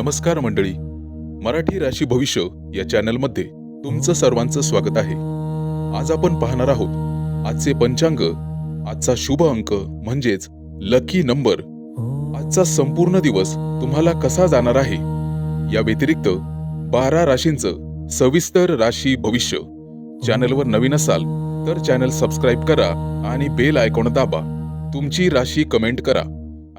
नमस्कार मंडळी, मराठी राशी भविष्य या चॅनलमध्ये तुमचं सर्वांचं स्वागत आहे. आज आपण पाहणार आहोत आजचे पंचांग, आजचा शुभ अंक म्हणजेच लकी नंबर, आजचा संपूर्ण दिवस तुम्हाला कसा जाणार आहे. या व्यतिरिक्त 12 राशींचं सविस्तर राशी भविष्य. चॅनलवर नवीन असाल तर चॅनल सबस्क्राईब करा आणि बेल आयकॉन दाबा. तुमची राशी कमेंट करा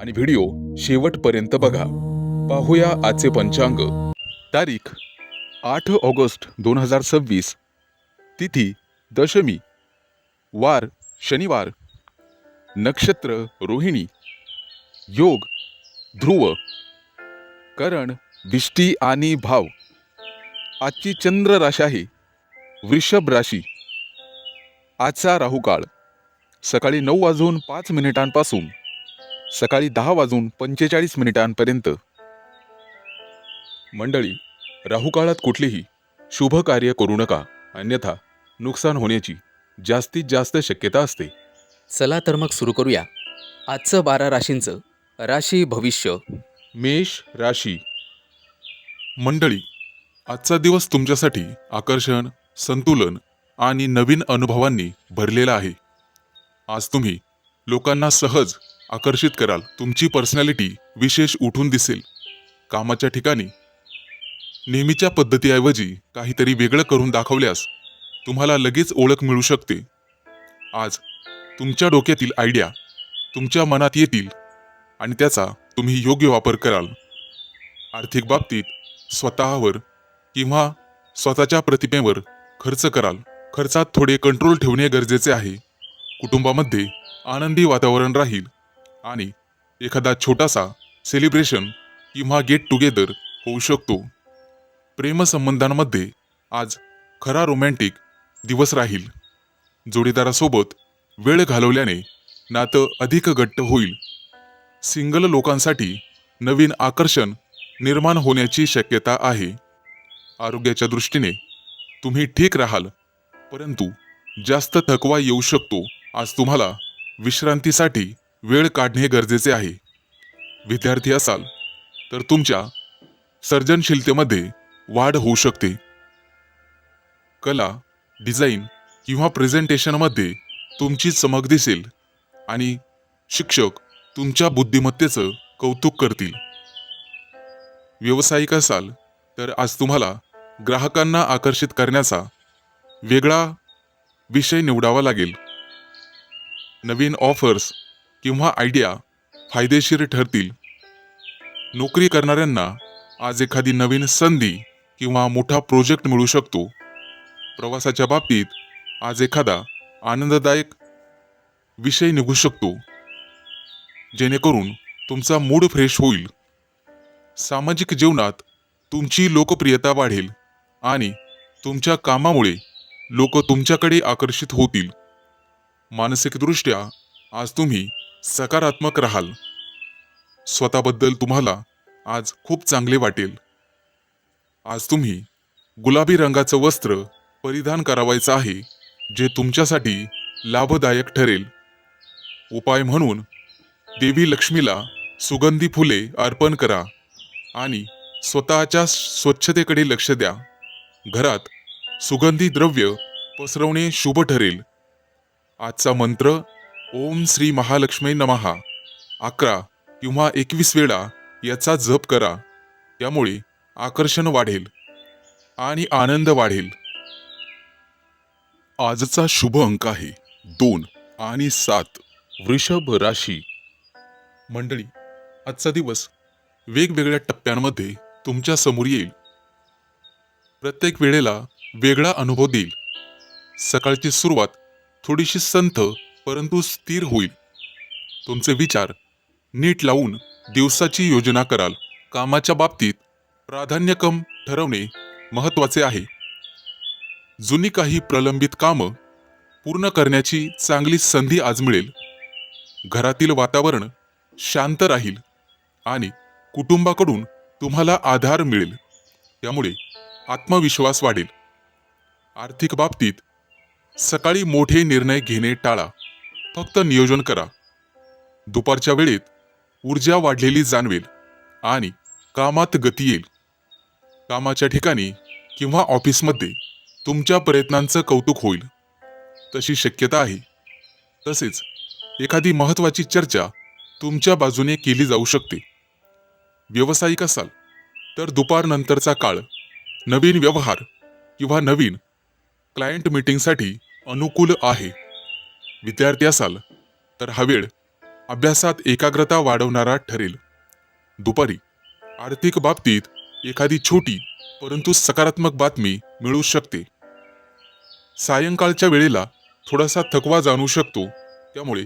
आणि व्हिडिओ शेवटपर्यंत बघा. पाहूया आजचे पंचांग. तारीख 8 ऑगस्ट 2026. तिथी दशमी. वार शनिवार. नक्षत्र रोहिणी. योग ध्रुव. करण बिष्टी आणि भाव. आजची चंद्र राशी आहे वृषभ राशी. आजचा राहुकाळ सकाळी 9:05 पासून सकाळी 10:45 पर्यंत. मंडळी, राहुकाळात कुठलेही शुभ कार्य करू नका, अन्यथा नुकसान होण्याची जास्तीत जास्त शक्यता असते. चला तर मग सुरू करूया आजचं 12 राशींचं राशी भविष्य. मेष राशी. मंडळी, आजचा दिवस तुमच्यासाठी आकर्षण, संतुलन आणि नवीन अनुभवांनी भरलेला आहे. आज तुम्ही लोकांना सहज आकर्षित कराल. तुमची पर्सनॅलिटी विशेष उठून दिसेल. कामाच्या ठिकाणी नेहमीच्या पद्धतीऐवजी काहीतरी वेगळं करून दाखवल्यास तुम्हाला लगेच ओळख मिळू शकते. आज तुमच्या डोक्यातील आयडिया तुमच्या मनात येतील आणि त्याचा तुम्ही योग्य वापर कराल. आर्थिक बाबतीत स्वतःवर किंवा स्वतःच्या प्रतिमेवर खर्च कराल. खर्चात थोडे कंट्रोल ठेवणे गरजेचे आहे. कुटुंबामध्ये आनंदी वातावरण राहील आणि एखादा छोटासा सेलिब्रेशन किंवा गेट टुगेदर होऊ शकतो. प्रेमसंबंधांमध्ये आज खरा रोमॅन्टिक दिवस राहील. जोडीदारासोबत वेळ घालवल्याने नातं अधिक घट्ट होईल. सिंगल लोकांसाठी नवीन आकर्षण निर्माण होण्याची शक्यता आहे. आरोग्याच्या दृष्टीने तुम्ही ठीक राहाल, परंतु जास्त थकवा येऊ शकतो. आज तुम्हाला विश्रांतीसाठी वेळ काढणे गरजेचे आहे. विद्यार्थी असाल तर तुमच्या सर्जनशीलतेमध्ये वाढ होऊ शकते. कला, डिझाईन किंवा प्रेझेंटेशनमध्ये तुमची चमक दिसेल आणि शिक्षक तुमच्या बुद्धिमत्तेचं कौतुक करतील. व्यावसायिक असाल तर आज तुम्हाला ग्राहकांना आकर्षित करण्याचा वेगळा विषय निवडावा लागेल. नवीन ऑफर्स किंवा आयडिया फायदेशीर ठरतील. नोकरी करणाऱ्यांना आज एखादी नवीन संधी किंवा मोठा प्रोजेक्ट मिळू शकतो. प्रवासाच्या बाबतीत आज एखादा आनंददायक विषय निघू शकतो, जेणेकरून तुमचा मूड फ्रेश होईल. सामाजिक जीवनात तुमची लोकप्रियता वाढेल आणि तुमच्या कामामुळे लोक तुमच्याकडे आकर्षित होतील. मानसिकदृष्ट्या आज तुम्ही सकारात्मक राहाल. स्वतःबद्दल तुम्हाला आज खूप चांगले वाटेल. आज तुम्ही गुलाबी रंगाचं वस्त्र परिधान करावायचं आहे, जे तुमच्यासाठी लाभदायक ठरेल. उपाय म्हणून देवी लक्ष्मीला सुगंधी फुले अर्पण करा आणि स्वतःच्या स्वच्छतेकडे लक्ष द्या. घरात सुगंधी द्रव्य पसरवणे शुभ ठरेल. आजचा मंत्र ओम श्री महालक्ष्मी नमः 11 किंवा 21 वेळा याचा जप करा. त्यामुळे आकर्षण वाढेल आणि आनंद वाढेल. आजचा शुभ अंक आहे 2 आणि 7. वृषभ राशी. मंडळी, आजचा दिवस वेगवेगळ्या टप्प्यांमध्ये तुमच्या समोर येईल. प्रत्येक वेळेला वेगळा अनुभव देईल. सकाळची सुरुवात थोडीशी संथ परंतु स्थिर होईल. तुमचे विचार नीट लावून दिवसाची योजना कराल. कामाच्या बाबतीत प्राधान्यक्रम ठरवणे महत्त्वाचे आहे. जुनी काही प्रलंबित कामं पूर्ण करण्याची चांगली संधी आज मिळेल. घरातील वातावरण शांत राहील आणि कुटुंबाकडून तुम्हाला आधार मिळेल. त्यामुळे आत्मविश्वास वाढेल. आर्थिक बाबतीत सकाळी मोठे निर्णय घेणे टाळा. फक्त नियोजन करा. दुपारच्या वेळेत ऊर्जा वाढलेली जाणवेल आणि कामात गती येईल. कामाच्या ठिकाणी किंवा ऑफिसमध्ये तुमच्या प्रयत्नांचं कौतुक होईल तशी शक्यता आहे. तसेच एखादी महत्त्वाची चर्चा तुमच्या बाजूने केली जाऊ शकते. व्यावसायिक असाल तर दुपारनंतरचा काळ नवीन व्यवहार किंवा नवीन क्लायंट मीटिंगसाठी अनुकूल आहे. विद्यार्थी असाल तर हा वेळ अभ्यासात एकाग्रता वाढवणारा ठरेल. दुपारी आर्थिक बाबतीत एखादी छोटी परंतु सकारात्मक बातमी मिळू शकते. सायंकाळच्या वेळेला थोडासा थकवा जाणू शकतो, त्यामुळे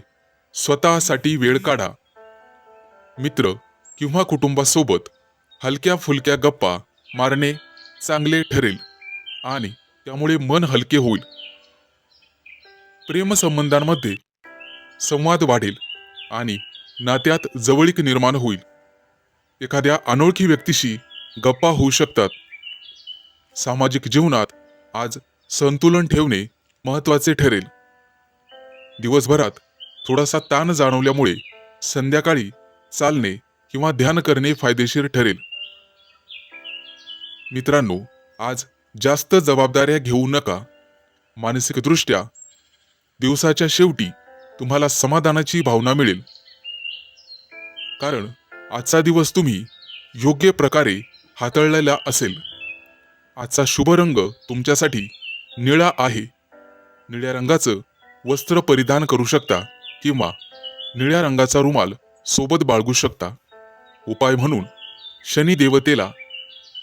स्वतःसाठी वेळ काढा. मित्र किंवा कुटुंबासोबत हलक्या फुलक्या गप्पा मारणे चांगले ठरेल आणि त्यामुळे मन हलके होईल. प्रेमसंबंधांमध्ये संवाद वाढेल आणि नात्यात जवळीक निर्माण होईल. एखाद्या अनोळखी व्यक्तीशी गप्पा होऊ शकतात. सामाजिक जीवनात आज संतुलन ठेवणे महत्त्वाचे ठरेल. दिवसभरात थोडासा ताण जाणवल्यामुळे संध्याकाळी चालणे किंवा ध्यान करणे फायदेशीर ठरेल. मित्रांनो, आज जास्त जबाबदाऱ्या घेऊ नका. मानसिकदृष्ट्या दिवसाच्या शेवटी तुम्हाला समाधानाची भावना मिळेल, कारण आजचा दिवस तुम्ही योग्य प्रकारे हाताळलेला असेल. आजचा शुभ रंग तुमच्यासाठी निळा आहे. निळ्या रंगाचं वस्त्र परिधान करू शकता किंवा निळ्या रंगाचा रुमाल सोबत बाळगू शकता. उपाय म्हणून शनी देवतेला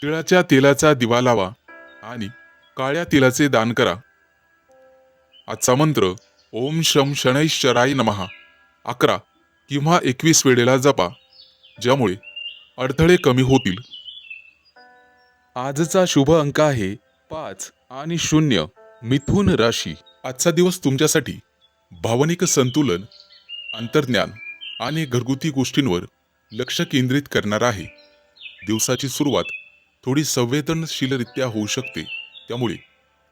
तिळाच्या तेलाचा दिवा लावा आणि काळ्या तिळाचे दान करा. आजचा मंत्र ओम शम शनैश्चराय नमः 11 किंवा 21 वेळेला जपा, ज्यामुळे अडथळे कमी होतील. आजचा शुभ अंक आहे 5 आणि 0. मिथुन राशी. आजचा दिवस तुमच्यासाठी भावनिक संतुलन, अंतर्ज्ञान आणि घरगुती गोष्टींवर लक्ष केंद्रित करणार आहे. दिवसाची सुरुवात थोडी संवेदनशीलरित्या होऊ शकते, त्यामुळे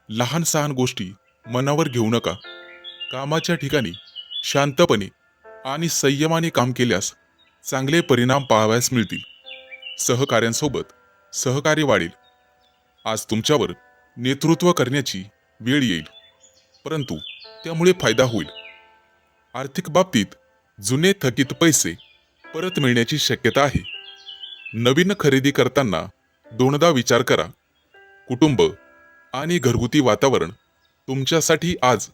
लहान सहान गोष्टी मनावर घेऊ नका. कामाच्या ठिकाणी शांतपणे आणि संयमाने काम केल्यास चांगले परिणाम पाहावयास मिळतील. सहकाऱ्यांसोबत सहकार्य वाढेल. आज तुमच्यावर नेतृत्व करण्याची वेळ येईल, परंतु त्यामुळे फायदा होईल. आर्थिक बाबतीत जुने थकीत पैसे परत मिळण्याची शक्यता आहे. नवीन खरेदी करताना दोनदा विचार करा. कुटुंब आणि घरगुती वातावरण तुमच्यासाठी आज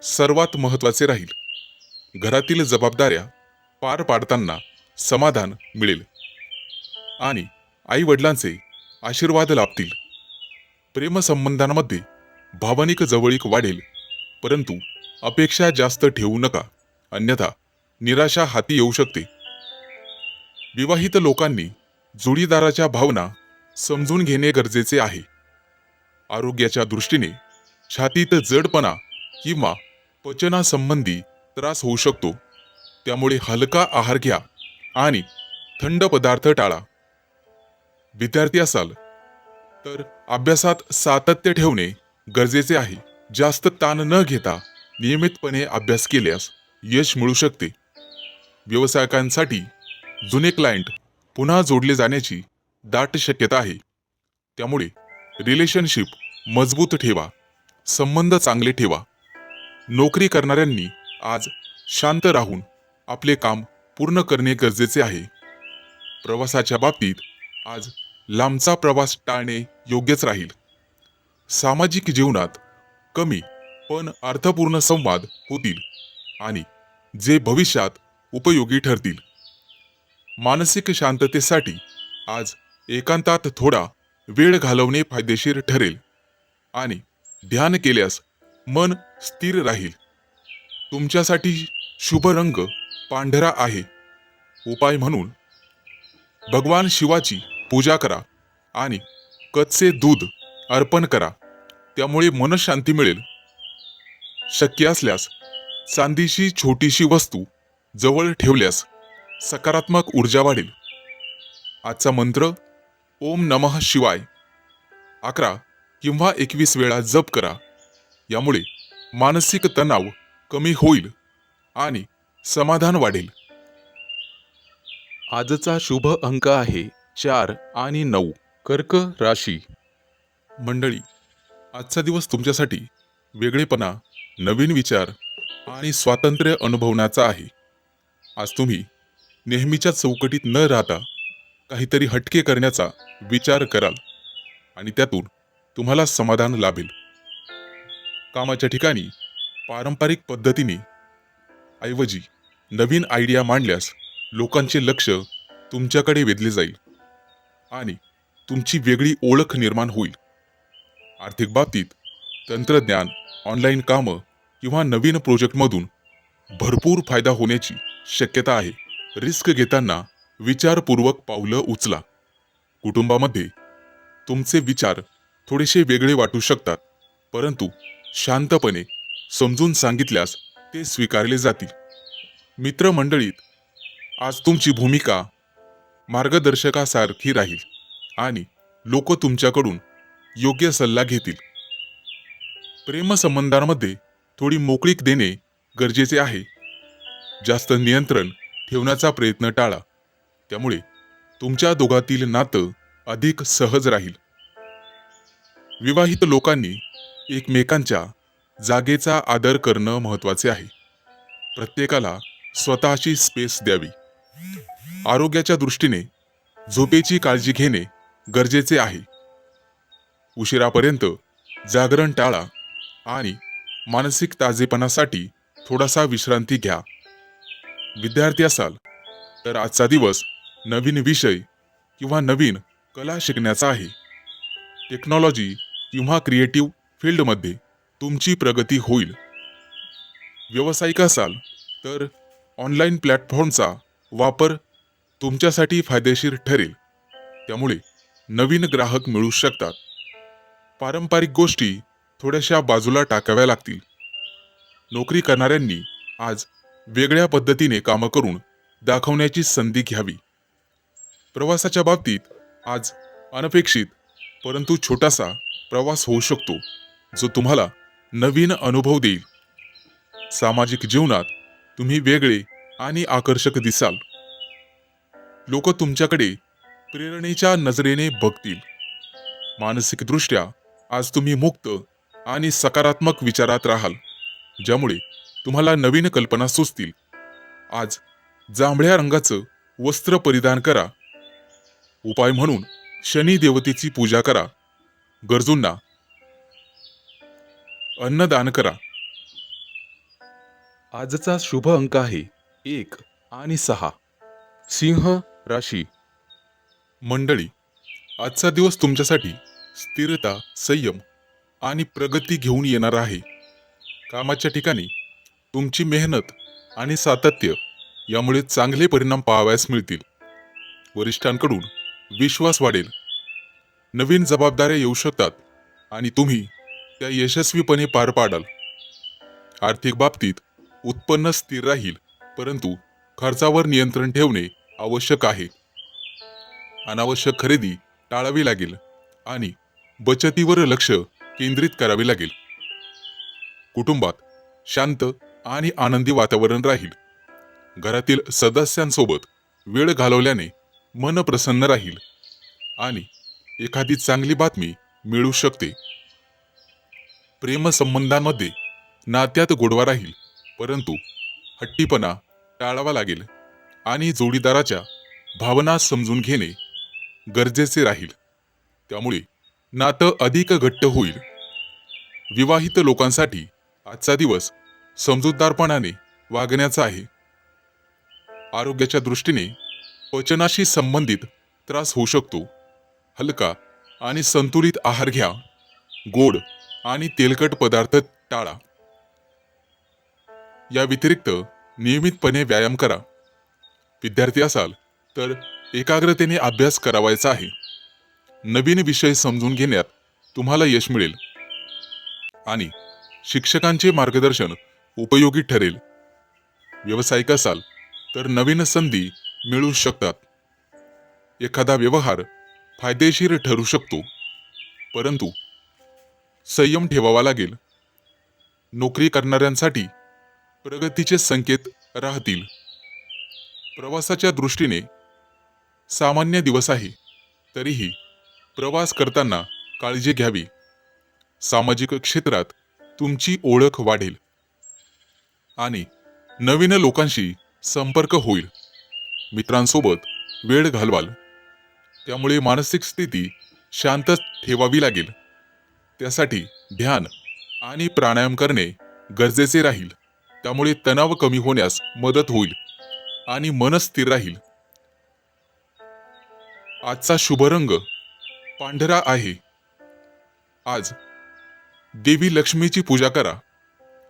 सर्वात महत्त्वाचे राहील. घरातील जबाबदाऱ्या पार पाडताना समाधान मिळेल आणि आई वडिलांचे आशीर्वाद लाभतील. प्रेमसंबंधांमध्ये भावनिक जवळीक वाढेल, परंतु अपेक्षा जास्त ठेवू नका, अन्यथा निराशा हाती येऊ शकते. विवाहित लोकांनी जोडीदाराच्या भावना समजून घेणे गरजेचे आहे. आरोग्याच्या दृष्टीने छातीत जडपणा किंवा पचनासंबंधी त्रास होऊ शकतो, त्यामुळे हलका आहार घ्या आणि थंड पदार्थ टाळा. विद्यार्थी असाल तर अभ्यासात सातत्य ठेवणे गरजेचे आहे. जास्त ताण न घेता नियमितपणे अभ्यास केल्यास यश मिळू शकते. व्यावसायिकांसाठी जुने क्लायंट पुन्हा जोडले जाण्याची दाट शक्यता आहे, त्यामुळे रिलेशनशिप मजबूत ठेवा, संबंध चांगले ठेवा. नोकरी करणाऱ्यांनी आज शांत राहून आपले काम पूर्ण करणे गरजेचे आहे. प्रवासाच्या बाबतीत आज लांबचा प्रवास टाळणे योग्यच राहील. सामाजिक जीवनात कमी पण अर्थपूर्ण संवाद होतील आणि जे भविष्यात उपयोगी ठरतील. मानसिक शांततेसाठी आज एकांतात थोडा वेळ घालवणे फायदेशीर ठरेल आणि ध्यान केल्यास मन स्थिर राहील. तुमच्यासाठी शुभ रंग पांढरा आहे. उपाय म्हणून भगवान शिवाची पूजा करा आणि कच्चे दूध अर्पण करा, त्यामुळे मनशांती मिळेल. शक्य असल्यास चांदीची छोटीशी वस्तू जवळ ठेवल्यास सकारात्मक ऊर्जा वाढेल. आजचा मंत्र ओम नमः शिवाय 11 किंवा 21 वेळा जप करा. यामुळे मानसिक तणाव कमी होईल आणि समाधान वाढेल. आजचा शुभ अंक आहे 4 आणि 9 कर्क राशी. मंडळी, आजचा दिवस तुमच्यासाठी वेगळेपणा, नवीन विचार आणि स्वातंत्र्य अनुभवण्याचा आहे. आज तुम्ही नेहमीच्या चौकटीत न राहता काहीतरी हटके करण्याचा विचार कराल आणि त्यातून तुम्हाला समाधान लाभेल. कामाच्या ठिकाणी पारंपरिक पद्धतीने ऐवजी नवीन आयडिया मांडल्यास लोकांचे लक्ष तुमच्याकडे वेधले जाईल आणि तुमची वेगळी ओळख निर्माण होईल. आर्थिक बाबतीत तंत्रज्ञान, ऑनलाईन कामं किंवा नवीन प्रोजेक्टमधून भरपूर फायदा होण्याची शक्यता आहे. रिस्क घेताना विचारपूर्वक पावलं उचला. कुटुंबामध्ये तुमचे विचार थोडेसे वेगळे वाटू शकतात, परंतु शांतपणे समजून सांगितल्यास ते स्वीकारले जातील. मित्रमंडळीत आज तुमची भूमिका मार्गदर्शकासारखी राहील आणि लोक तुमच्याकडून योग्य सल्ला घेतील. प्रेमसंबंधांमध्ये थोडी मोकळीक देणे गरजेचे आहे. जास्त नियंत्रण ठेवण्याचा प्रयत्न टाळा, त्यामुळे तुमच्या दोघातील नातं अधिक सहज राहील. विवाहित लोकांनी एकमेकांच्या जागेचा आदर करणं महत्त्वाचे आहे. प्रत्येकाला स्वतःची स्पेस द्यावी. आरोग्याच्या दृष्टीने झोपेची काळजी घेणे गरजेचे आहे. उशिरापर्यंत जागरण टाळा आणि मानसिक ताजेपणासाठी थोडासा विश्रांती घ्या. विद्यार्थी असाल तर आजचा दिवस नवीन विषय किंवा नवीन कला शिकण्याचा आहे. टेक्नॉलॉजी किंवा क्रिएटिव्ह फील्डमध्ये तुमची प्रगती होईल. व्यावसायिक असाल तर ऑनलाईन प्लॅटफॉर्मचा वापर तुमच्यासाठी फायदेशीर ठरेल, त्यामुळे नवीन ग्राहक मिळू शकतात. पारंपरिक गोष्टी थोड्याशा बाजूला टाकाव्या लागतील. नोकरी करणाऱ्यांनी आज वेगळ्या पद्धतीने कामं करून दाखवण्याची संधी घ्यावी. प्रवासाच्या बाबतीत आज अनपेक्षित परंतु छोटासा प्रवास होऊ शकतो, जो तुम्हाला नवीन अनुभव देईल. सामाजिक जीवनात तुम्ही वेगळे आणि आकर्षक दिसाल. लोक तुमच्याकडे प्रेरणेच्या नजरेने बघतील. मानसिकदृष्ट्या आज तुम्ही मुक्त आणि सकारात्मक विचारात राहाल, ज्यामुळे तुम्हाला नवीन कल्पना सुचतील. आज जांभळ्या रंगाचं वस्त्र परिधान करा. उपाय म्हणून शनी देवतेची पूजा करा. गरजूंना अन्नदान करा. आजचा शुभ अंक आहे 1 आणि 6. सिंह राशी. मंडळी, आजचा दिवस तुमच्यासाठी स्थिरता, संयम आणि प्रगती घेऊन येणार आहे. कामाच्या ठिकाणी तुमची मेहनत आणि सातत्य यामुळे चांगले परिणाम पाहावयास मिळतील. वरिष्ठांकडून विश्वास वाढेल. नवीन जबाबदाऱ्या येऊ शकतात आणि तुम्ही त्या यशस्वीपणे पार पाडाल. आर्थिक बाबतीत उत्पन्न स्थिर राहील, परंतु खर्चावर नियंत्रण ठेवणे आवश्यक आहे. अनावश्यक खरेदी टाळावी लागेल आणि बचतीवर लक्ष केंद्रित करावे लागेल. कुटुंबात शांत आणि आनंदी वातावरण राहील. घरातील सदस्यांसोबत वेळ घालवल्याने मन प्रसन्न राहील आणि एखादी चांगली बातमी मिळू शकते. प्रेमसंबंधांमध्ये नात्यात गोडवा राहील, परंतु हट्टीपणा टाळावा लागेल आणि जोडीदाराच्या भावना समजून घेणे गरजेचे राहील, त्यामुळे नातं अधिक घट्ट होईल. विवाहित लोकांसाठी आजचा दिवस समजूतदारपणाने वागण्याचा आहे. आरोग्याच्या दृष्टीने पचनाशी संबंधित त्रास होऊ शकतो. हलका आणि संतुलित आहार घ्या. गोड आणि तेलकट पदार्थ टाळा. या व्यतिरिक्त नियमितपणे व्यायाम करा. विद्यार्थी असाल तर एकाग्रतेने अभ्यास करावायचा आहे. नवीन विषय समजून घेण्यात तुम्हाला यश मिळेल आणि शिक्षकांचे मार्गदर्शन उपयोगी ठरेल. व्यावसायिक असाल तर नवीन संधी मिळू शकतात. एखादा व्यवहार फायदेशीर ठरू शकतो, परंतु संयम ठेवावा लागेल. नोकरी करणाऱ्यांसाठी प्रगतीचे संकेत राहतील. प्रवासाच्या दृष्टीने सामान्य दिवस आहे. तरीही प्रवास करताना काळजी घ्यावी. सामाजिक क्षेत्रात तुमची ओळख वाढेल आणि नवीन लोकांशी संपर्क होईल. मित्रांसोबत वेळ घालवाल, त्यामुळे मानसिक स्थिती शांत ठेवावी लागेल. त्यासाठी ध्यान आणि प्राणायाम करणे गरजेचे राहील. त्यामुळे तणाव कमी होण्यास मदत होईल आणि मन स्थिर राहील. आजचा शुभ रंग पांढरा आहे. आज देवी लक्ष्मीची पूजा करा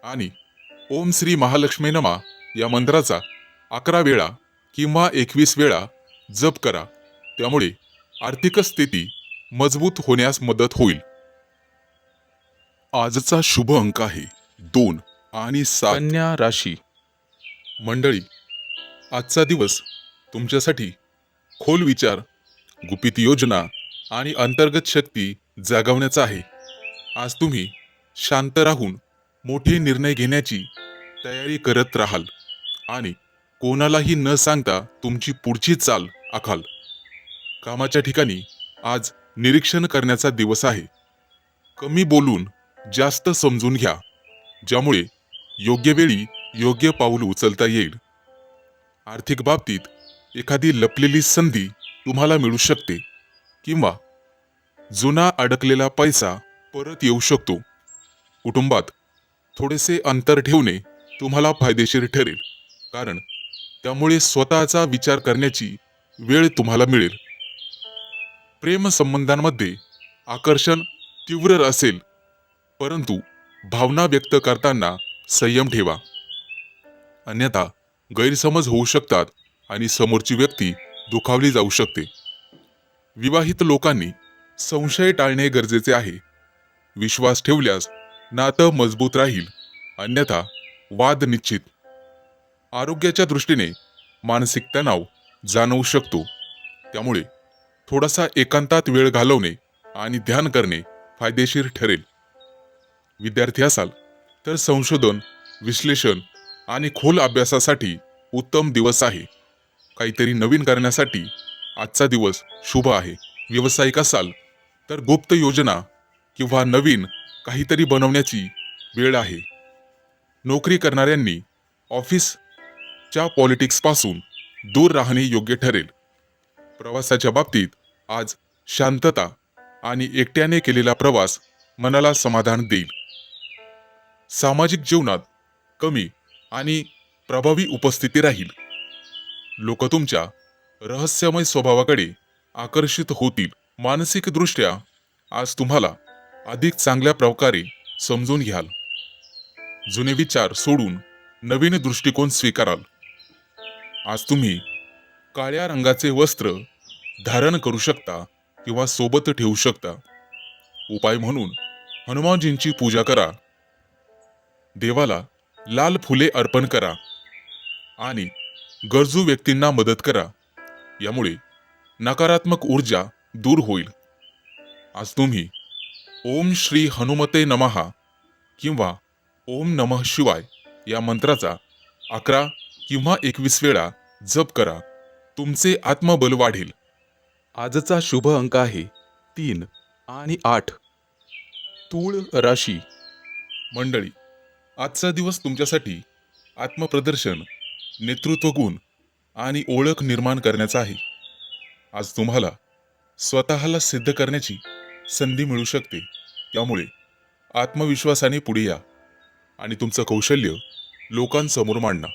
आणि ओम श्री महालक्ष्मी नमा या मंत्राचा 11 वेळा किंवा 21 वेळा जप करा. त्यामुळे आर्थिक स्थिती मजबूत होण्यास मदत होईल. आजचा शुभ अंक आहे 2 आणि 7. कन्या राशी. मंडळी, आजचा दिवस तुमच्यासाठी खोल विचार, गुपित योजना आणि अंतर्गत शक्ती जागवण्याचा आहे. आज तुम्ही शांत राहून मोठे निर्णय घेण्याची तयारी करत राहाल आणि कोणालाही न सांगता तुमची पुढची चाल आखाल. कामाच्या ठिकाणी आज निरीक्षण करण्याचा दिवस आहे. कमी बोलून जास्त समजून घ्या, ज्यामुळे योग्य वेळी योग्य पाऊल उचलता येईल. आर्थिक बाबतीत एखादी लपलेली संधी तुम्हाला मिळू शकते किंवा जुना अडकलेला पैसा परत येऊ शकतो. कुटुंबात थोडेसे अंतर ठेवणे तुम्हाला फायदेशीर ठरेल, कारण त्यामुळे स्वतःचा विचार करण्याची वेळ तुम्हाला मिळेल. प्रेम संबंधांमध्ये आकर्षण तीव्र असेल, परंतु भावना व्यक्त करताना संयम ठेवा, अन्यथा गैरसमज होऊ शकतात आणि समोरची व्यक्ती दुखावली जाऊ शकते. विवाहित लोकांनी संशय टाळणे गरजेचे आहे. विश्वास ठेवल्यास नातं मजबूत राहील, अन्यथा वाद निश्चित. आरोग्याच्या दृष्टीने मानसिक तणाव जाणवू शकतो, त्यामुळे थोडासा एकांतात वेळ घालवणे आणि ध्यान करणे फायदेशीर ठरेल. विद्यार्थी असाल तर संशोधन, विश्लेषण आणि खोल अभ्यासासाठी उत्तम दिवस आहे. काहीतरी नवीन करण्यासाठी आजचा दिवस शुभ आहे. व्यावसायिक असाल तर गुप्त योजना किंवा नवीन काहीतरी बनवण्याची वेळ आहे. नोकरी करणाऱ्यांनी ऑफिसच्या पॉलिटिक्सपासून दूर राहणे योग्य ठरेल. प्रवासाच्या बाबतीत आज शांतता आणि एकट्याने केलेला प्रवास मनाला समाधान देईल. सामाजिक जीवनात कमी आणि प्रभावी उपस्थिती राहील. लोक तुमच्या रहस्यमय स्वभावाकडे आकर्षित होतील. मानसिकदृष्ट्या आज तुम्हाला अधिक चांगल्या प्रकारे समजून घ्याल. जुने विचार सोडून नवीन दृष्टिकोन स्वीकाराल. आज तुम्ही काळ्या रंगाचे वस्त्र धारण करू शकता किंवा सोबत ठेवू शकता. उपाय म्हणून हनुमानजींची पूजा करा, देवाला लाल फुले अर्पण करा आणि गरजू व्यक्तींना मदत करा. यामुळे नकारात्मक ऊर्जा दूर होईल. आज तुम्ही ओम श्री हनुमते नमः किंवा ओम नमः शिवाय या मंत्राचा 11 किंवा 21 वेळा जप करा. तुमचे आत्मबल वाढेल. आजचा शुभ अंक आहे 3 आणि 8. तूळ राशी. मंडळी, आजचा दिवस तुमच्यासाठी आत्मप्रदर्शन, नेतृत्व गुण आणि ओळख निर्माण करण्याचा आहे. आज तुम्हाला स्वतःला सिद्ध करण्याची संधी मिळू शकते. त्यामुळे आत्मविश्वासाने पुढे या आणि तुमचं कौशल्य लोकांसमोर मांडा.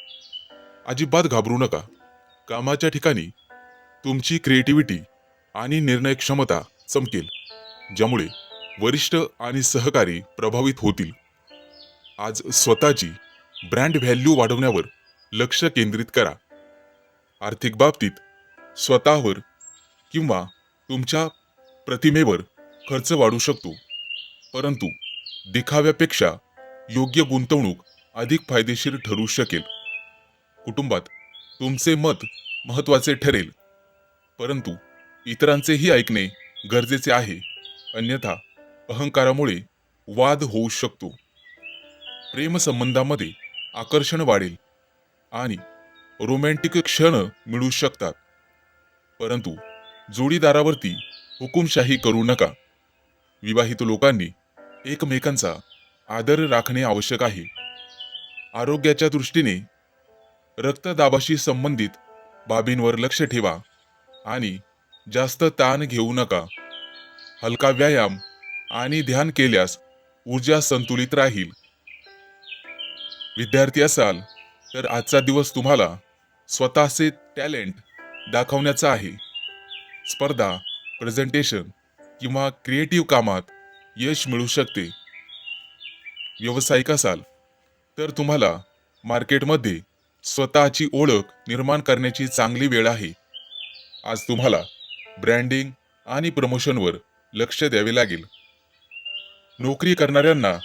अजिबात घाबरू नका. कामाच्या ठिकाणी तुमची क्रिएटिव्हिटी आणि निर्णय क्षमता चमकेल, ज्यामुळे वरिष्ठ आणि सहकारी प्रभावित होतील. आज स्वतःची ब्रँड व्हॅल्यू वाढवण्यावर लक्ष केंद्रित करा. आर्थिक बाबतीत स्वतःवर किंवा तुमच्या प्रतिमेवर खर्च वाढू शकतो, परंतु दिखाव्यापेक्षा योग्य गुंतवणूक अधिक फायदेशीर ठरू शकेल. कुटुंबात तुमचे मत महत्त्वाचे ठरेल, परंतु इतरांचेही ऐकणे गरजेचे आहे, अन्यथा अहंकारामुळे वाद होऊ शकतो. प्रेमसंबंधामध्ये आकर्षण वाढेल आणि रोमॅन्टिक क्षण मिळू शकतात, परंतु जोडीदारावरती हुकुमशाही करू नका. विवाहित लोकांनी एकमेकांचा आदर राखणे आवश्यक आहे. आरोग्याच्या दृष्टीने रक्तदाबाशी संबंधित बाबींवर लक्ष ठेवा आणि जास्त ताण घेऊ नका. हलका व्यायाम आणि ध्यान केल्यास ऊर्जा संतुलित राहील. विद्यार्थी असाल तर आजचा दिवस तुम्हाला स्वतःचे टॅलेंट दाखवण्याचा आहे. स्पर्धा, प्रेझेंटेशन किंवा क्रिएटिव्ह कामात यश मिळू शकते. व्यावसायिक असाल तर तुम्हाला मार्केटमध्ये स्वतःची ओळख निर्माण करण्याची चांगली वेळ आहे. आज तुम्हाला ब्रँडिंग आणि प्रमोशनवर लक्ष द्यावे लागेल. नोकरी करणाऱ्यांना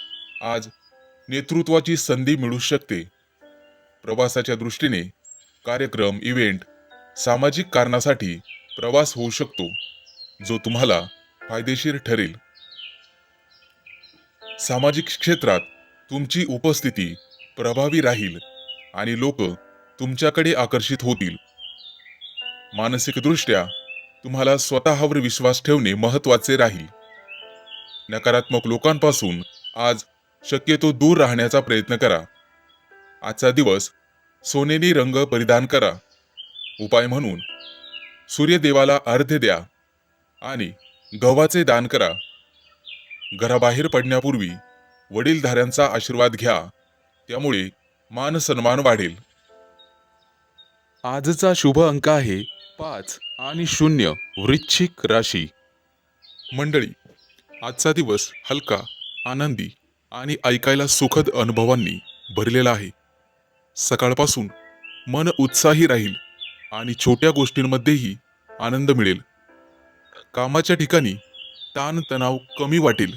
आज नेतृत्वाची संधी मिळू शकते. प्रवासाच्या दृष्टीने कार्यक्रम, इव्हेंट, सामाजिक कारणासाठी प्रवास होऊ शकतो, जो तुम्हाला फायदेशीर ठरेल. सामाजिक क्षेत्रात तुमची उपस्थिती प्रभावी राहील आणि लोक तुमच्याकडे आकर्षित होतील. मानसिकदृष्ट्या तुम्हाला स्वतःवर विश्वास ठेवणे महत्त्वाचे राहील. नकारात्मक लोकांपासून आज शक्यतो दूर राहण्याचा प्रयत्न करा. आजचा दिवस सोनेरी रंग परिधान करा. उपाय म्हणून सूर्यदेवाला अर्घ्य द्या आणि गव्हाचे दान करा. घराबाहेर पडण्यापूर्वी वडीलधाऱ्यांचा आशीर्वाद घ्या, त्यामुळे मान सन्मान वाढेल. आजचा शुभ अंक आहे 5 आणि 0. वृश्चिक राशी. मंडळी, आजचा दिवस हलका, आनंदी आणि ऐकायला सुखद अनुभवांनी भरलेला आहे. सकाळपासून मन उत्साही राहील आणि छोट्या गोष्टींमध्येही आनंद मिळेल. कामाच्या ठिकाणी ताणतणाव कमी वाटेल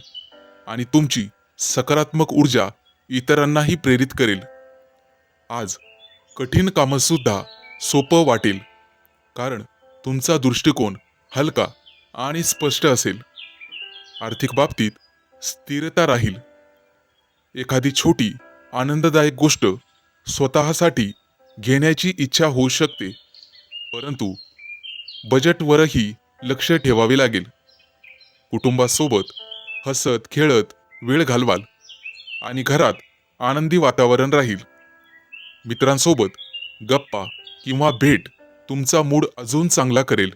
आणि तुमची सकारात्मक ऊर्जा इतरांनाही प्रेरित करेल. आज कठीण कामसुद्धा सोपं वाटेल, कारण तुमचा दृष्टिकोन हलका आणि स्पष्ट असेल. आर्थिक बाबतीत स्थिरता राहील. एखादी छोटी आनंददायक गोष्ट स्वतःसाठी घेण्याची इच्छा होऊ शकते, परंतु बजेटवरही लक्ष ठेवावे लागेल. कुटुंबासोबत हसत खेळत वेळ घालवाल आणि घरात आनंदी वातावरण राहील. मित्रांसोबत गप्पा किंवा भेट तुमचा मूड अजून चांगला करेल.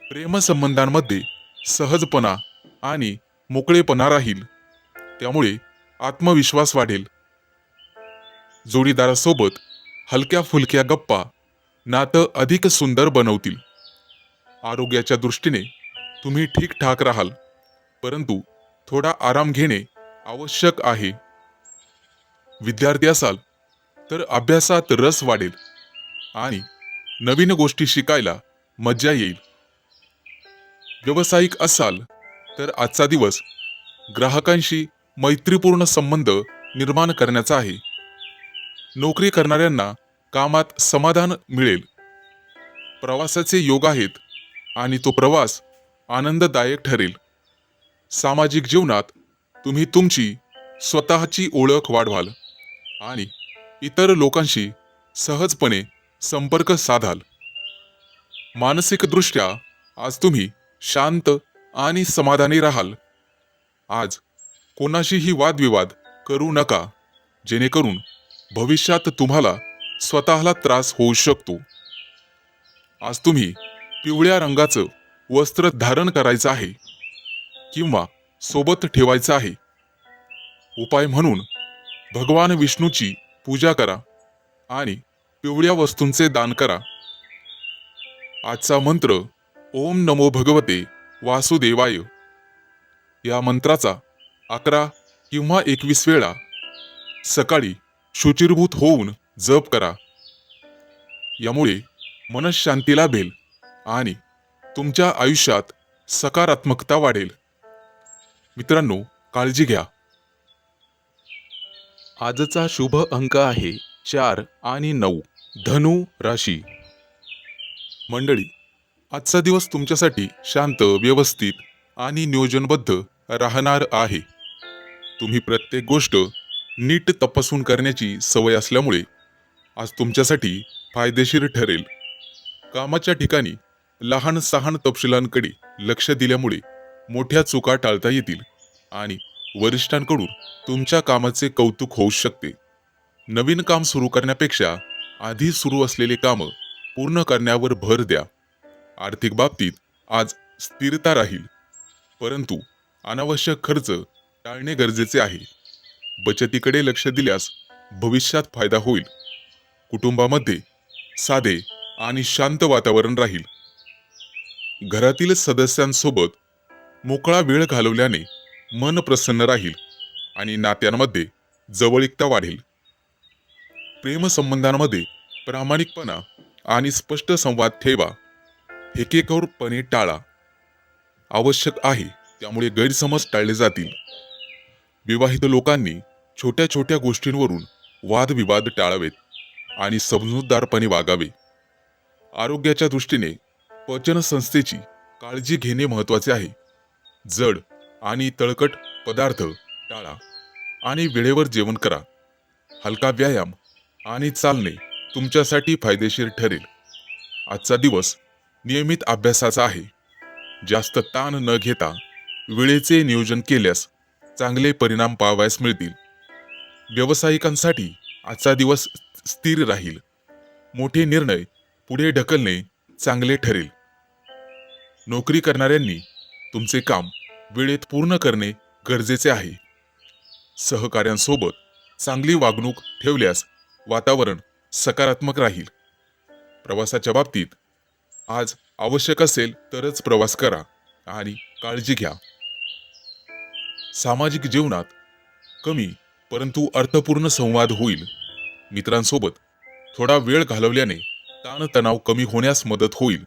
प्रेमसंबंधांमध्ये सहजपणा आणि मोकळेपणा राहील, त्यामुळे आत्मविश्वास वाढेल. जोडीदारासोबत हलक्या फुलक्या गप्पा नातं अधिक सुंदर बनवतील. आरोग्याच्या दृष्टीने तुम्ही ठीकठाक राहाल, परंतु थोडा आराम घेणे आवश्यक आहे. विद्यार्थी असाल तर अभ्यासात रस वाढेल आणि नवीन गोष्टी शिकायला मज्जा येईल. व्यावसायिक असाल तर आजचा दिवस ग्राहकांशी मैत्रीपूर्ण संबंध निर्माण करण्याचा आहे. नोकरी करणाऱ्यांना कामात समाधान मिळेल. प्रवासाचे योग आहेत आणि तो प्रवास आनंददायक ठरेल. सामाजिक जीवनात तुम्ही तुमची स्वतःची ओळख वाढवाल आणि इतर लोकांशी सहजपणे संपर्क साधाल. मानसिकदृष्ट्या आज तुम्ही शांत आणि समाधानी राहाल. आज कोणाशीही वादविवाद करू नका, जेणेकरून भविष्यात तुम्हाला स्वतःला त्रास होऊ शकतो. आज तुम्ही पिवळ्या रंगाचं वस्त्र धारण करायचं आहे किंवा सोबत ठेवायचं आहे. उपाय म्हणून भगवान विष्णूची पूजा करा आणि पिवळ्या वस्तूंचे दान करा. आजचा मंत्र ओम नमो भगवते वासुदेवाय. या मंत्राचा 11 किंवा 21 वेळा सकाळी शुचिर्भूत होऊन जप करा. यामुळे मनःशांती लाभेल आणि तुमच्या आयुष्यात सकारात्मकता वाढेल. मित्रांनो, काळजी घ्या. आजचा शुभ अंक आहे 4 आणि 9. धनु राशी. मंडळी, आजचा दिवस तुमच्यासाठी शांत, व्यवस्थित आणि नियोजनबद्ध राहणार आहे. तुम्ही प्रत्येक गोष्ट नीट तपासून करण्याची सवय असल्यामुळे आज तुमच्यासाठी फायदेशीर ठरेल. कामाच्या ठिकाणी लहान सहान तपशिलांकडे लक्ष दिल्यामुळे मोठ्या चुका टाळता येतील आणि वरिष्ठांकडून तुमच्या कामाचे कौतुक होऊ शकते. नवीन काम सुरू करण्यापेक्षा आधी सुरू असलेले कामं पूर्ण करण्यावर भर द्या. आर्थिक बाबतीत आज स्थिरता राहील, परंतु अनावश्यक खर्च टाळणे गरजेचे आहे. बचतीकडे लक्ष दिल्यास भविष्यात फायदा होईल. कुटुंबामध्ये साधे आणि शांत वातावरण राहील. घरातील सदस्यांसोबत मोकळा वेळ घालवल्याने मन प्रसन्न राहील आणि नात्यांमध्ये जवळीकता वाढेल. प्रेमसंबंधांमध्ये प्रामाणिकपणा आणि स्पष्ट संवाद ठेवा. हेकेखोरपणे टाळा. आवश्यक आहे त्यामुळे गैरसमज टाळले जातील. विवाहित लोकांनी छोट्या छोट्या गोष्टींवरून वादविवाद टाळावेत आणि समजूतदारपणे वागावे. आरोग्याच्या दृष्टीने पचनसंस्थेची काळजी घेणे महत्त्वाचे आहे. जड आणि तळकट पदार्थ टाळा आणि वेळेवर जेवण करा. हलका व्यायाम आणि चालणे तुमच्यासाठी फायदेशीर ठरेल. आजचा दिवस नियमित अभ्यासाचा आहे. जास्त ताण न घेता वेळेचे नियोजन केल्यास चांगले परिणाम पाहावयास मिळतील. व्यावसायिकांसाठी आजचा दिवस स्थिर राहील. मोठे निर्णय पुढे ढकलणे चांगले ठरेल. नोकरी करणाऱ्यांनी तुमचे काम वेळेत पूर्ण करणे गरजेचे आहे. सहकाऱ्यांसोबत चांगली वागणूक ठेवल्यास वातावरण सकारात्मक राहील. प्रवासाच्या बाबतीत आज आवश्यक असेल तरच प्रवास करा आणि काळजी घ्या. सामाजिक जीवनात कमी परंतु अर्थपूर्ण संवाद होईल. मित्रांसोबत थोडा वेळ घालवल्याने ताणतणाव कमी होण्यास मदत होईल.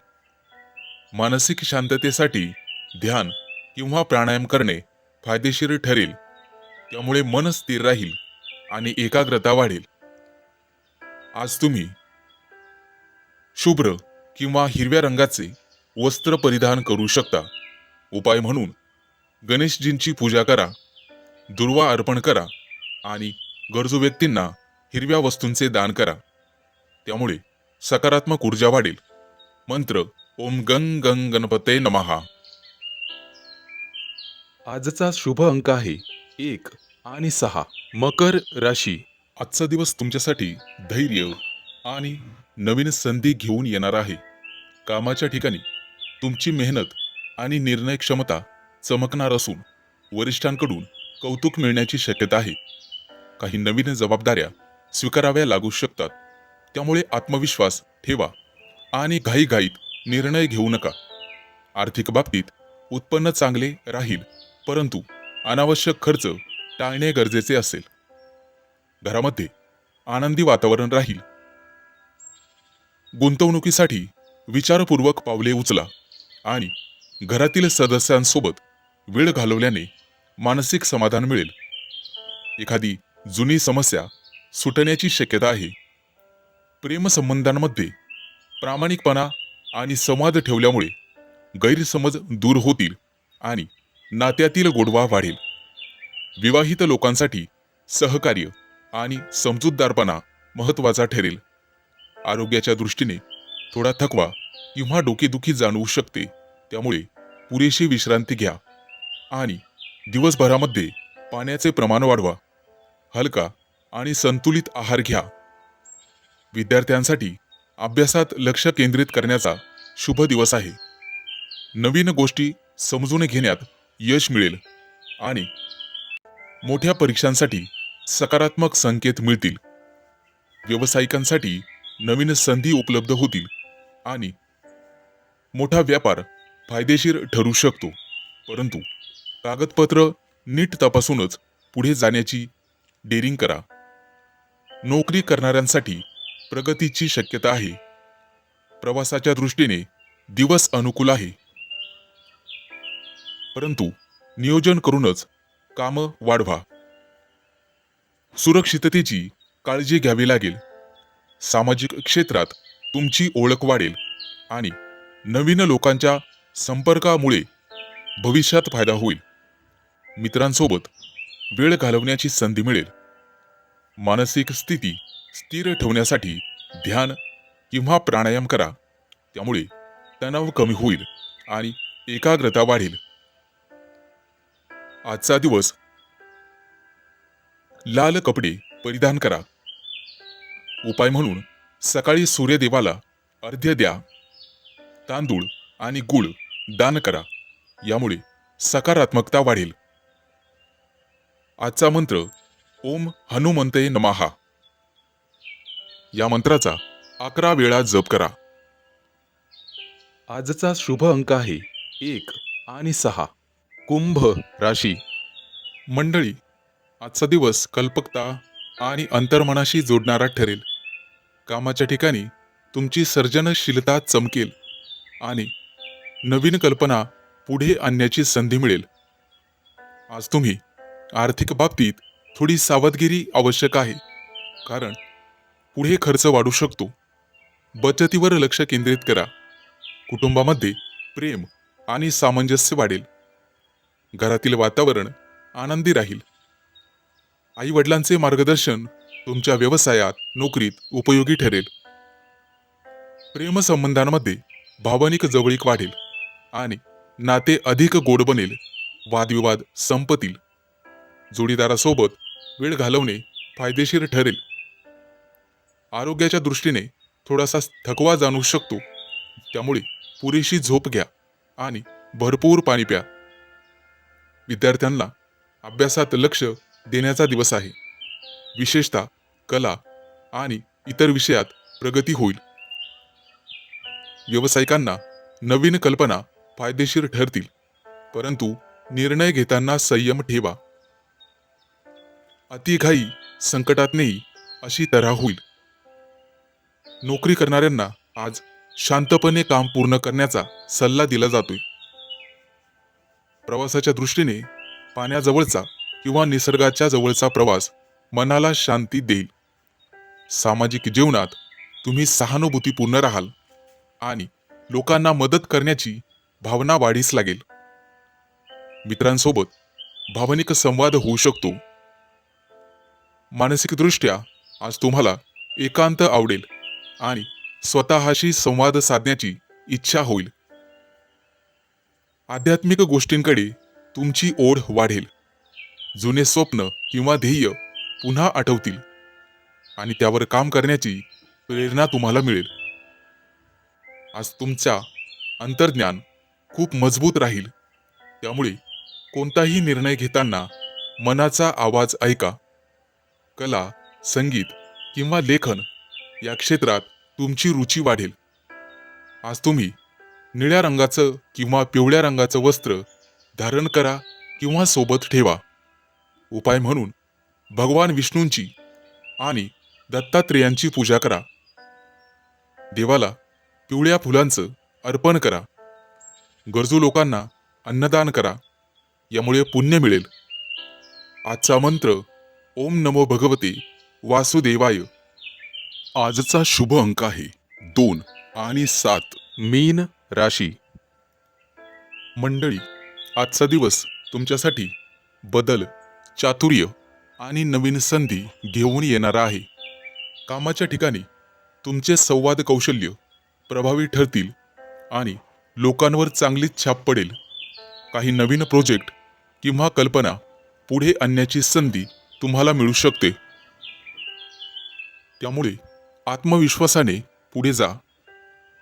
मानसिक शांततेसाठी ध्यान किंवा प्राणायाम करणे फायदेशीर ठरेल. त्यामुळे मन स्थिर राहील आणि एकाग्रता वाढेल. आज तुम्ही शुभ्र किंवा हिरव्या रंगाचे वस्त्र परिधान करू शकता. उपाय म्हणून गणेशजींची पूजा करा, दुर्वा अर्पण करा आणि गरजू व्यक्तींना हिरव्या वस्तूंचे दान करा. त्यामुळे सकारात्मक ऊर्जा वाढेल. मंत्र ओम गंग गंग गणपते नमः. आजचा शुभ अंक आहे 1 आणि 6. मकर राशी. आजचा दिवस तुमच्यासाठी धैर्य आणि नवीन संधी घेऊन येणार आहे. कामाच्या ठिकाणी तुमची मेहनत आणि निर्णय क्षमता चमकणार असून वरिष्ठांकडून कौतुक मिळण्याची शक्यता आहे. काही नवीन जबाबदाऱ्या स्वीकाराव्या लागू शकतात. त्यामुळे आत्मविश्वास ठेवा आणि घाईघाईत निर्णय घेऊ नका. आर्थिक बाबतीत उत्पन्न चांगले राहील, परंतु अनावश्यक खर्च टाळणे गरजेचे असेल. घरामध्ये आनंदी वातावरण राहील. गुंतवणुकीसाठी विचारपूर्वक पावले उचला आणि घरातील सदस्यांसोबत वेळ घालवल्याने मानसिक समाधान मिळेल. एखादी जुनी समस्या सुटण्याची शक्यता आहे. प्रेमसंबंधांमध्ये प्रामाणिकपणा आणि संवाद ठेवल्यामुळे गैरसमज दूर होतील आणि नात्यातील गोडवा वाढेल. विवाहित लोकांसाठी सहकार्य आणि समजूतदारपणा महत्त्वाचा ठरेल. आरोग्याच्या दृष्टीने थोडा थकवा किंवा डोकेदुखी जाणवू शकते. त्यामुळे पुरेशी विश्रांती घ्या आणि दिवसभरामध्ये पाण्याचे प्रमाण वाढवा. हलका आणि संतुलित आहार घ्या. विद्यार्थ्यांसाठी अभ्यासात लक्ष केंद्रित करण्याचा शुभ दिवस आहे. नवीन गोष्टी समजून घेण्यात यश मिळेल आणि मोठ्या परीक्षांसाठी सकारात्मक संकेत मिळतील. व्यावसायिकांसाठी नवीन संधी उपलब्ध होतील आणि मोठा व्यापार फायदेशीर ठरू शकतो. परंतु कागदपत्र नीट तपासूनच पुढे जाण्याची डेअरिंग करा. नोकरी करणाऱ्यांसाठी प्रगतीची शक्यता आहे. प्रवासाच्या दृष्टीने दिवस अनुकूल आहे, परंतु नियोजन करूनच कामं वाढवा. सुरक्षिततेची काळजी घ्यावी लागेल. सामाजिक क्षेत्रात तुमची ओळख वाढेल आणि नवीन लोकांच्या संपर्कामुळे भविष्यात फायदा होईल. मित्रांसोबत वेळ घालवण्याची संधी मिळेल. मानसिक स्थिती स्थिर ठेवण्यासाठी ध्यान किंवा प्राणायाम करा. त्यामुळे तणाव कमी होईल आणि एकाग्रता वाढेल. आजचा दिवस लाल कपडे परिधान करा. उपाय म्हणून सकाळी सूर्यदेवाला अर्घ्य द्या. तांदूळ आणि गुळ दान करा. यामुळे सकारात्मकता वाढेल. आजचा मंत्र ओम हनुमंते नमः. या मंत्राचा 11 वेळा जप करा. आजचा शुभ अंक आहे 1 आणि 6. कुंभ राशी. मंडळी, आजचा दिवस कल्पकता आणि अंतर्मनाशी जोडणारा ठरेल. कामाच्या ठिकाणी तुमची सर्जनशीलता चमकेल आणि नवीन कल्पना पुढे आणण्याची संधी मिळेल. आज तुम्ही आर्थिक बाबतीत थोडी सावधगिरी आवश्यक आहे, कारण पुढे खर्च वाढू शकतो. बचतीवर लक्ष केंद्रित करा. कुटुंबामध्ये प्रेम आणि सामंजस्य वाढेल. घरातील वातावरण आनंदी राहील. आई वडिलांचे मार्गदर्शन तुमच्या व्यवसायात, नोकरीत उपयोगी ठरेल. प्रेमसंबंधांमध्ये भावनिक जवळीक वाढेल आणि नाते अधिक गोड बनेल. वादविवाद संपतील. जोडीदारासोबत वेळ घालवणे फायदेशीर ठरेल. आरोग्याच्या दृष्टीने थोडासा थकवा जाणवू शकतो, त्यामुळे पुरेशी झोप घ्या आणि भरपूर पाणी प्या. विद्यार्थ्यांना अभ्यासात लक्ष देण्याचा दिवस आहे. विशेषतः कला आणि इतर विषयात प्रगती होईल. व्यावसायिकांना नवीन कल्पना फायदेशीर ठरतील, परंतु निर्णय घेताना संयम ठेवा. अतिघाई संकटात नेई अशी तऱ्हा होईल. नोकरी करणाऱ्यांना आज शांतपणे काम पूर्ण करण्याचा सल्ला दिला जातोय. प्रवासाच्या दृष्टीने पाण्याजवळचा किंवा निसर्गाच्या जवळचा प्रवास मनाला शांती देईल. सामाजिक जीवनात तुम्ही सहानुभूतीपूर्ण राहाल आणि लोकांना मदत करण्याची भावना वाढीस लागेल. मित्रांसोबत भावनिक संवाद होऊ शकतो. मानसिकदृष्ट्या आज तुम्हाला एकांत आवडेल आणि स्वतःशी संवाद साधण्याची इच्छा होईल. आध्यात्मिक गोष्टींकडे तुमची ओढ वाढेल. जुने स्वप्न किंवा ध्येय पुन्हा आठवतील आणि त्यावर काम करण्याची प्रेरणा तुम्हाला मिळेल. आज तुमचा अंतर्ज्ञान खूप मजबूत राहील, त्यामुळे कोणताही निर्णय घेताना मनाचा आवाज ऐका. कला, संगीत किंवा लेखन या क्षेत्रात तुमची रुची वाढेल. आज तुम्ही निळ्या रंगाचं किंवा पिवळ्या रंगाचं वस्त्र धारण करा किंवा सोबत ठेवा. उपाय म्हणून भगवान विष्णूंची आणि दत्तात्रेयांची पूजा करा. देवाला पिवळ्या फुलांचं अर्पण करा. गरजू लोकांना अन्नदान करा. यामुळे पुण्य मिळेल. आजचा मंत्र ओम नमो भगवते वासुदेवाय. आजचा शुभ अंक आहे 2 आणि 7. मीन राशी. मंडळी, आजचा दिवस तुमच्यासाठी बदल, चातुर्य आणि नवीन संधी घेऊन येणारा आहे. कामाच्या ठिकाणी तुमचे संवाद कौशल्य प्रभावी ठरतील आणि लोकांवर चांगलीच छाप पडेल. काही नवीन प्रोजेक्ट किंवा कल्पना पुढे आणण्याची संधी तुम्हाला मिळू शकते. त्यामुळे आत्मविश्वासाने पुढे जा.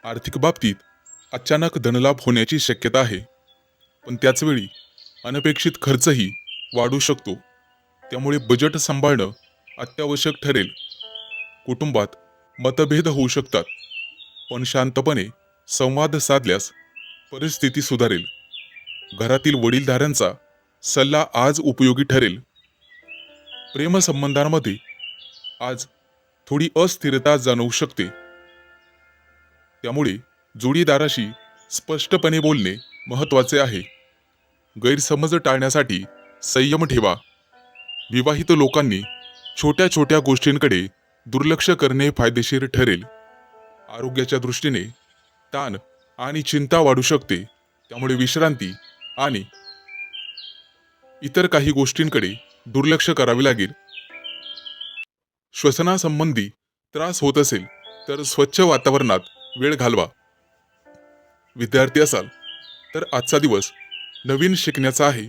आर्थिक बाबतीत अचानक धनलाभ होण्याची शक्यता आहे, पण त्याचवेळी अनपेक्षित खर्चही वाढू शकतो. त्यामुळे बजेट सांभाळणं अत्यावश्यक ठरेल. कुटुंबात मतभेद होऊ शकतात, पण शांतपणे संवाद साधल्यास परिस्थिती सुधारेल. घरातील वडीलधाऱ्यांचा सल्ला आज उपयोगी ठरेल. प्रेमसंबंधांमध्ये आज थोडी अस्थिरता जाणवू शकते, त्यामुळे जोडीदाराशी स्पष्टपणे बोलणे महत्त्वाचे आहे. गैरसमज टाळण्यासाठी संयम ठेवा. विवाहित लोकांनी छोट्या छोट्या गोष्टींकडे दुर्लक्ष करणे फायदेशीर ठरेल. आरोग्याच्या दृष्टीने ताण आणि चिंता वाढू शकते, त्यामुळे विश्रांती आणि इतर काही गोष्टींकडे दुर्लक्ष करावे लागेल. श्वसनासंबंधी त्रास होत असेल तर स्वच्छ वातावरणात वेळ घालवा. विद्यार्थी असाल तर आजचा दिवस नवीन शिकण्याचा आहे.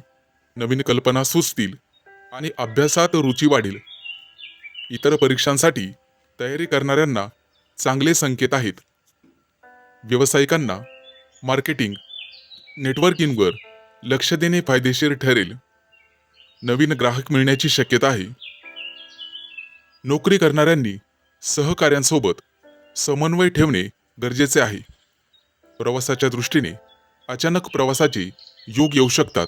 नवीन कल्पना सुचतील आणि अभ्यासात रुची वाढेल. इतर परीक्षांसाठी तयारी करणाऱ्यांना चांगले संकेत आहेत. व्यावसायिकांना मार्केटिंग, नेटवर्किंगवर लक्ष देणे फायदेशीर ठरेल. नवीन ग्राहक मिळण्याची शक्यता आहे. नोकरी करणाऱ्यांनी सहकाऱ्यांसोबत समन्वय ठेवणे गरजेचे आहे. प्रवासाच्या दृष्टीने अचानक प्रवासाचे योग येऊ शकतात,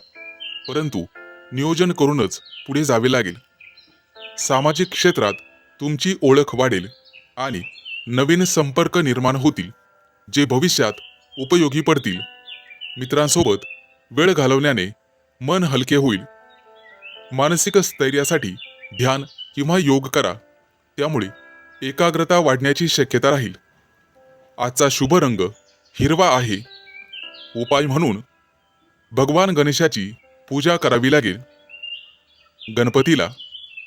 परंतु नियोजन करूनच पुढे जावे लागेल. सामाजिक क्षेत्रात तुमची ओळख वाढेल आणि नवीन संपर्क निर्माण होतील, जे भविष्यात उपयोगी पडतील. मित्रांसोबत वेळ घालवल्याने मन हलके होईल. मानसिक स्थैर्यासाठी ध्यान किंवा योग करा, त्यामुळे एकाग्रता वाढण्याची शक्यता राहील. आजचा शुभ रंग हिरवा आहे. उपाय म्हणून भगवान गणेशाची पूजा करावी लागेल. गणपतीला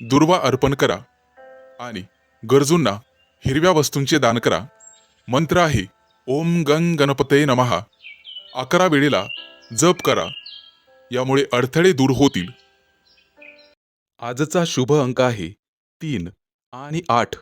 दुर्वा अर्पण करा आणि गरजूंना हिरव्या वस्तूंचे दान करा. मंत्र आहे ओम गंग गणपते नमः. 11 वेळेला जप करा, यामुळे अडथळे दूर होतील. आजचा शुभ अंक आहे 3 आणि 8.